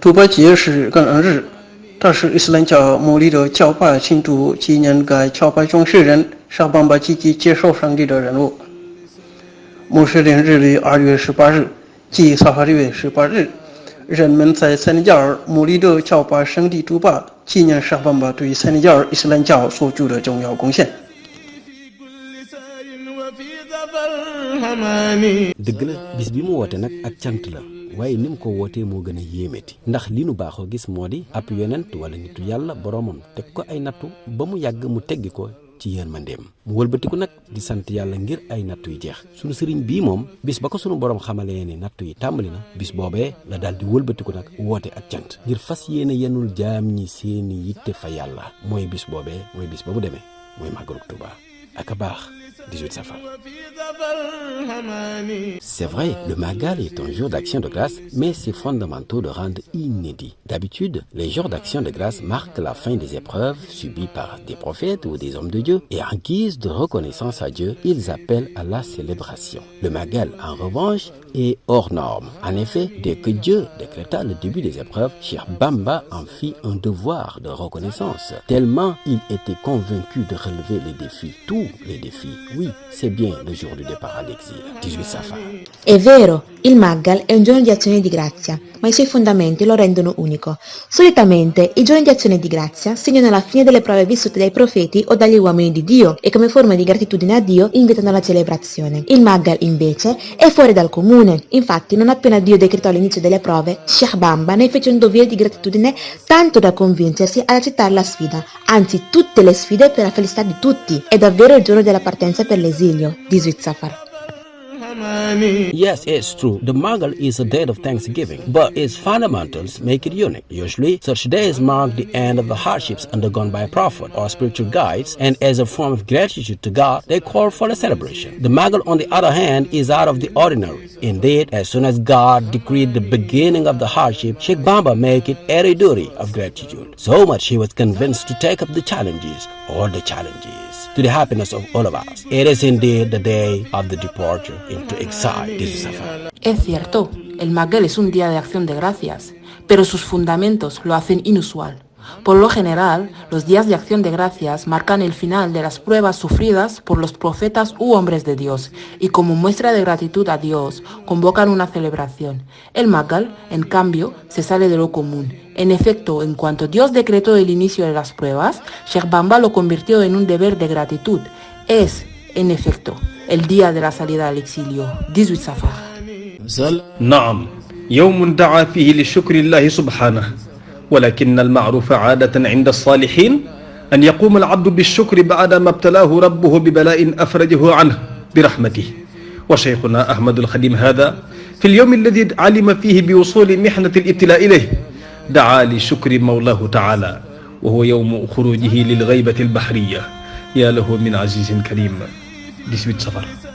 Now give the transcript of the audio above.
猪八节是感恩日，这是伊斯兰教牧利的教派庆祝纪念该教派创始人沙邦巴积极接受上帝的任务。穆斯林日历2月18日，即萨哈里月18日，人们在塞内加尔穆利的教派圣地朱巴纪念沙邦巴对塞内加尔伊斯兰教所做的重要贡献。dëgg la bis bi mu woote nag ak cant la waaye ni mu ko wootee moo gën a yéemeti ndax li nu baaxoo gis moo di ab yonent wala nitu yàlla boroomam teg ko ay nattu ba mu yàgg mu teggi ko ci yërmandeem mu wëlbatiku nag di sant yàlla ngir ay nattu yu jeex sunu sëriñ bii moom bis ba ko sunu boroom xamalee ne nattu yi tàmbali na bis boobee la daal di wëlbatiku nag woote ak cant ngir fas yéene yenul jaam ñi seeni yitte fa yàlla mooy bis boobee mooy bis ba mu demee mooy màggalu Tuuba ak a baax 18 Safar. C'est vrai, le Magal est un jour d'action de grâce, mais c'est fondamental de rendre inédit. D'habitude, les jours d'action de grâce marquent la fin des épreuves subies par des prophètes ou des hommes de Dieu, et en guise de reconnaissance à Dieu, ils appellent à la célébration. Le Magal, en revanche, est hors norme. En effet, dès que Dieu décréta le début des épreuves, Cheikh Bamba en fit un devoir de reconnaissance, tellement il était convaincu de relever les défis, tous les défis. Oui, c'est bien le jour du départ all'exil, 18 Safar. È vero, il Maggal è un giorno di azione di grazia, ma i suoi fondamenti lo rendono unico. Solitamente i giorni di azione di grazia segnano la fine delle prove vissute dai profeti o dagli uomini di Dio e come forma di gratitudine a Dio invitano alla celebrazione. Il Maggal invece è fuori dal comune, infatti non appena Dio decretò l'inizio delle prove, Sheikh Bamba ne fece un dovere di gratitudine tanto da convincersi ad accettare la sfida, anzi tutte le sfide per la felicità di tutti. È davvero il giorno della partenza per l'esilio, 18 Safar. Yes, it's true. The Magal is a day of thanksgiving, but its fundamentals make it unique. Usually, such days mark the end of the hardships undergone by a prophet or spiritual guides, and as a form of gratitude to God, they call for a celebration. The Magal, on the other hand, is out of the ordinary. Indeed, as soon as God decreed the beginning of the hardship, Sheikh Bamba made it a duty of gratitude. So much he was convinced to take up the challenges, all the challenges, to the happiness of all of us. It is indeed the day of the departure into exile. This is Safar. Es cierto, el Magal es un día de acción de gracias, pero sus fundamentos lo hacen inusual. Por lo general, los días de acción de gracias marcan el final de las pruebas sufridas por los profetas u hombres de Dios y como muestra de gratitud a Dios convocan una celebración. El Magal, en cambio, se sale de lo común. En efecto, en cuanto Dios decretó el inicio de las pruebas, Sheikh Bamba lo convirtió en un deber de gratitud. Es, en efecto, el día de la salida al exilio, 18 Safar. نعم يوم دعا فيه لشكر الله سبحانه ولكن المعروف عادة عند الصالحين أن يقوم العبد بالشكر بعدما ابتلاه ربه ببلاء أفرجه عنه برحمته وشيخنا أحمد الخديم هذا في اليوم الذي علم فيه بوصول محنة الابتلاء إليه دعا لشكر مولاه تعالى وهو يوم خروجه للغيبة البحرية يا له من عزيز كريم 18 Safar.